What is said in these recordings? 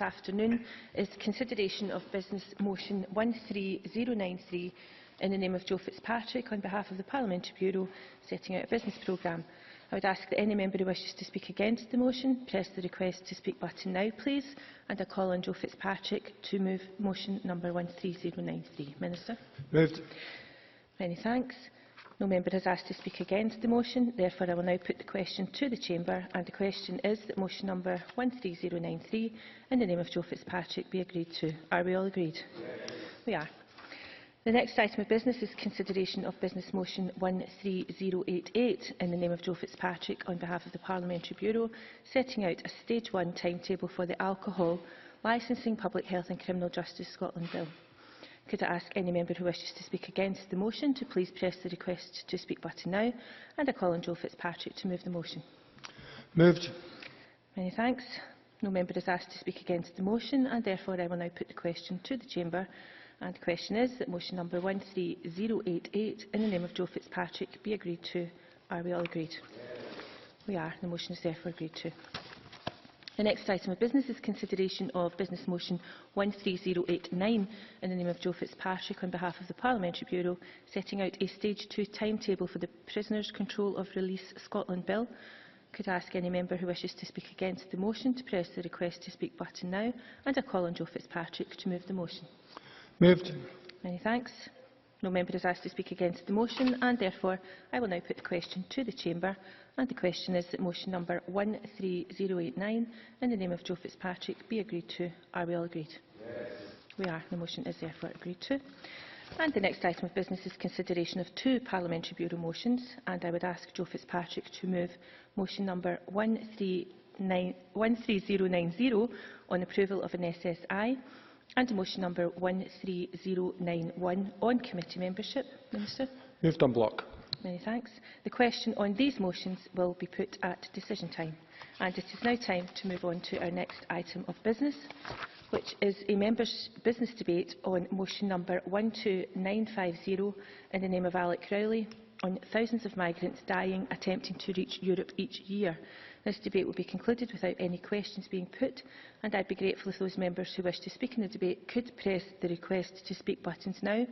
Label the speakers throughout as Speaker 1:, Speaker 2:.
Speaker 1: This afternoon is consideration of business motion 13093 in the name of Joe Fitzpatrick on behalf of the Parliamentary Bureau setting out a business programme. I would ask that any member who wishes to speak against the motion press the request to speak button now, please, and I call on Joe Fitzpatrick to move motion number 13093. Minister.
Speaker 2: Moved.
Speaker 1: Many thanks. No member has asked to speak against the motion. Therefore, I will now put the question to the Chamber, and the question is that motion number 13093 in the name of Joe Fitzpatrick be agreed to. Are we all agreed? Yes. We are. The next item of business is consideration of business motion 13088 in the name of Joe Fitzpatrick on behalf of the Parliamentary Bureau setting out a Stage 1 timetable for the Alcohol, Licensing, Public Health and Criminal Justice Scotland Bill. Could I ask any member who wishes to speak against the motion to please press the request to speak button now, and I call on Joe Fitzpatrick to move the motion.
Speaker 2: Moved.
Speaker 1: Many thanks. No member has asked to speak against the motion, and therefore I will now put the question to the Chamber. And the question is that motion number 13088 in the name of Joe Fitzpatrick be agreed to. Are we all agreed? Yes. We are. The motion is therefore agreed to. The next item of business is consideration of business motion 13089 in the name of Joe Fitzpatrick on behalf of the Parliamentary Bureau setting out a Stage 2 timetable for the Prisoners Control of Release Scotland Bill. Could I ask any member who wishes to speak against the motion to press the request to speak button now, and I call on Joe Fitzpatrick to move the motion.
Speaker 2: Moved. Many
Speaker 1: thanks. No member has asked to speak against the motion, and therefore I will now put the question to the Chamber. And the question is that motion number 13089 in the name of Joe Fitzpatrick be agreed to. Are we all agreed? Yes. We are. The motion is therefore agreed to. And the next item of business is consideration of two Parliamentary Bureau motions, and I would ask Joe Fitzpatrick to move motion number 13090 on approval of an SSI, and motion number 13091 on committee membership. Minister.
Speaker 2: Moved en bloc.
Speaker 1: Many thanks. The question on these motions will be put at decision time. And it is now time to move on to our next item of business, which is a members' business debate on motion number 12950 in the name of Alec Rowley on thousands of migrants dying attempting to reach Europe each year. This debate will be concluded without any questions being put, and I'd be grateful if those members who wish to speak in the debate could press the request to speak buttons now.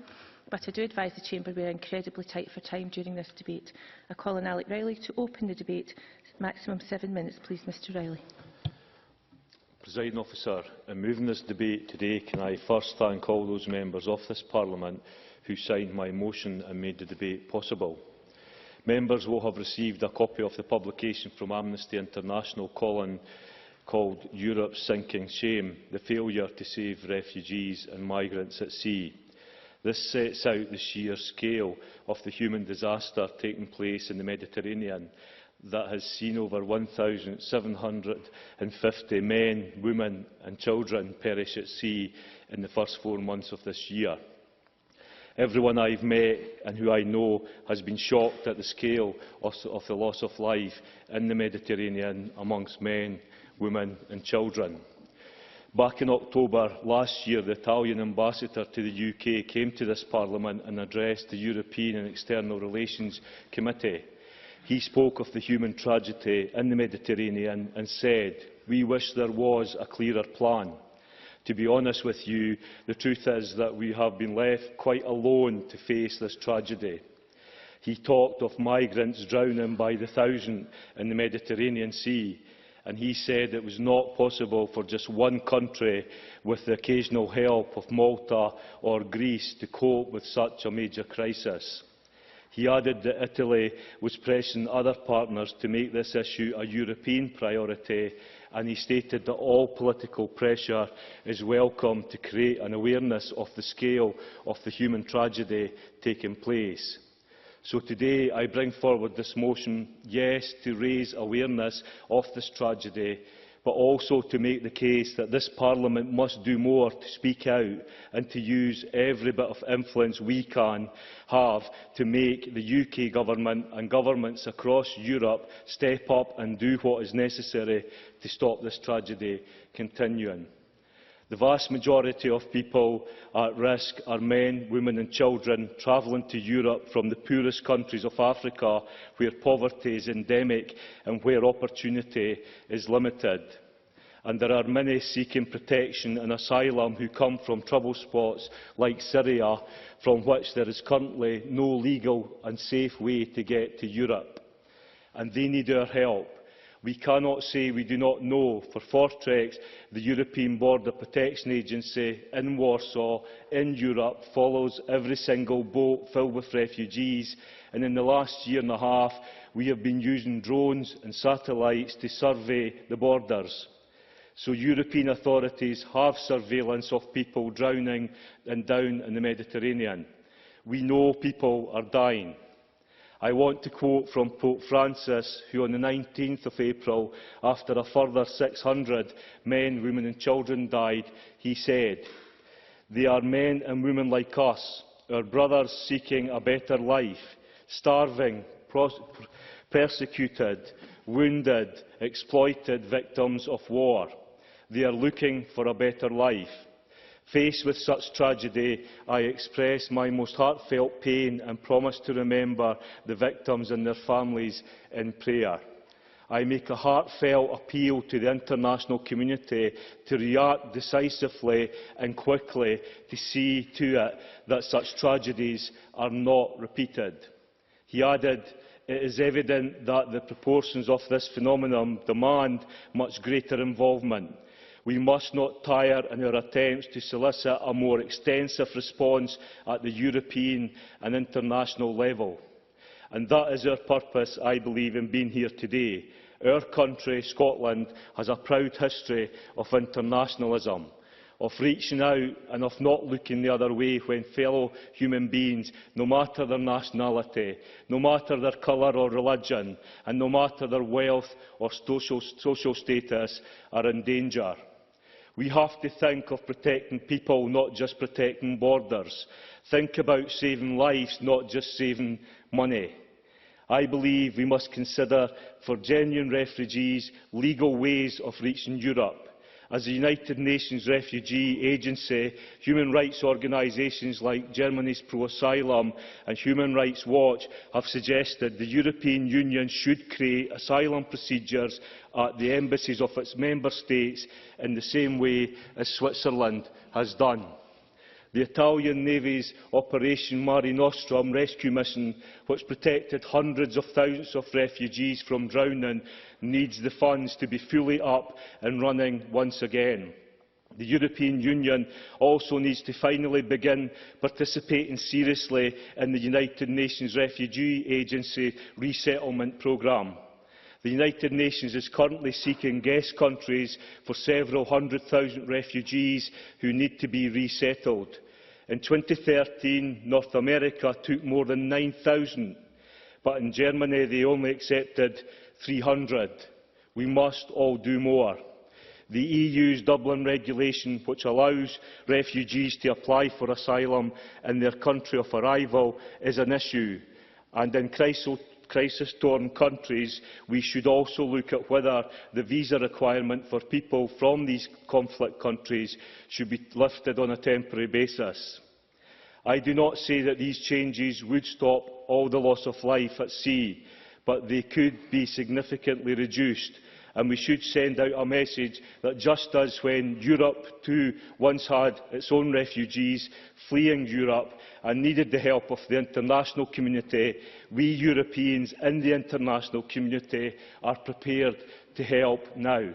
Speaker 1: But I do advise the Chamber we are incredibly tight for time during this debate. I call on Alec Rowley to open the debate. Maximum 7 minutes, please, Mr Rowley.
Speaker 3: Presiding Officer, in moving this debate today, can I first thank all those members of this Parliament who signed my motion and made the debate possible. Members will have received a copy of the publication from Amnesty International called Europe's Sinking Shame, the failure to save refugees and migrants at sea. This sets out the sheer scale of the human disaster taking place in the Mediterranean that has seen over 1,750 men, women and children perish at sea in the first 4 months of this year. Everyone I have met and who I know has been shocked at the scale of the loss of life in the Mediterranean amongst men, women and children. Back in October last year, the Italian ambassador to the UK came to this Parliament and addressed the European and External Relations Committee. He spoke of the human tragedy in the Mediterranean and said, "We wish there was a clearer plan." To be honest with you, the truth is that we have been left quite alone to face this tragedy. He talked of migrants drowning by the thousand in the Mediterranean Sea, and he said it was not possible for just one country, with the occasional help of Malta or Greece, to cope with such a major crisis. He added that Italy was pressing other partners to make this issue a European priority, and he stated that all political pressure is welcome to create an awareness of the scale of the human tragedy taking place. So today I bring forward this motion, yes, to raise awareness of this tragedy, but also to make the case that this Parliament must do more to speak out and to use every bit of influence we can have to make the UK Government and governments across Europe step up and do what is necessary to stop this tragedy continuing. The vast majority of people at risk are men, women and children travelling to Europe from the poorest countries of Africa, where poverty is endemic and where opportunity is limited. and there are many seeking protection and asylum who come from trouble spots like Syria, from which there is currently no legal and safe way to get to Europe. And they need our help. We cannot say we do not know, for Fortrex, the European Border Protection Agency in Warsaw, in Europe, follows every single boat filled with refugees, and in the last year and a half we have been using drones and satellites to survey the borders. So European authorities have surveillance of people drowning down in the Mediterranean. We know people are dying. I want to quote from Pope Francis, who on the 19th of April, after a further 600 men, women and children died, he said, "They are men and women like us, our brothers seeking a better life, starving, persecuted, wounded, exploited victims of war. They are looking for a better life." Faced with such tragedy, I express my most heartfelt pain and promise to remember the victims and their families in prayer. I make a heartfelt appeal to the international community to react decisively and quickly to see to it that such tragedies are not repeated. He added, "It is evident that the proportions of this phenomenon demand much greater involvement. We must not tire in our attempts to solicit a more extensive response at the European and international level." And that is our purpose, I believe, in being here today. Our country, Scotland, has a proud history of internationalism, of reaching out and of not looking the other way when fellow human beings, no matter their nationality, no matter their colour or religion, and no matter their wealth or social status, are in danger. We have to think of protecting people, not just protecting borders. Think about saving lives, not just saving money. I believe we must consider, for genuine refugees, legal ways of reaching Europe. As the United Nations Refugee Agency, human rights organisations like Germany's Pro Asylum and Human Rights Watch have suggested the European Union should create asylum procedures at the embassies of its member states in the same way as Switzerland has done. The Italian Navy's Operation Mare Nostrum rescue mission, which protected hundreds of thousands of refugees from drowning, needs the funds to be fully up and running once again. The European Union also needs to finally begin participating seriously in the United Nations Refugee Agency resettlement programme. The United Nations is currently seeking guest countries for several 100,000 refugees who need to be resettled. In 2013, North America took more than 9,000, but in Germany they only accepted 300. We must all do more. The EU's Dublin regulation, which allows refugees to apply for asylum in their country of arrival, is an issue, and in crisis-torn countries, we should also look at whether the visa requirement for people from these conflict countries should be lifted on a temporary basis. I do not say that these changes would stop all the loss of life at sea, but they could be significantly reduced, and we should send out a message that just as when Europe too once had its own refugees fleeing Europe and needed the help of the international community, we Europeans in the international community are prepared to help now.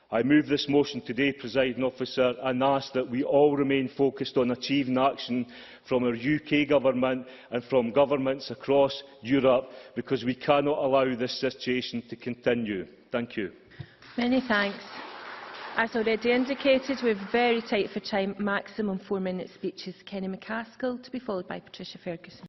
Speaker 3: I move this motion today, Presiding Officer, and ask that we all remain focused on achieving action from our UK Government and from governments across Europe, because we cannot allow this situation to continue. Thank you.
Speaker 1: Many thanks. As already indicated, we are very tight for time. Maximum 4-minute speeches. Kenny McCaskill, to be followed by Patricia Ferguson.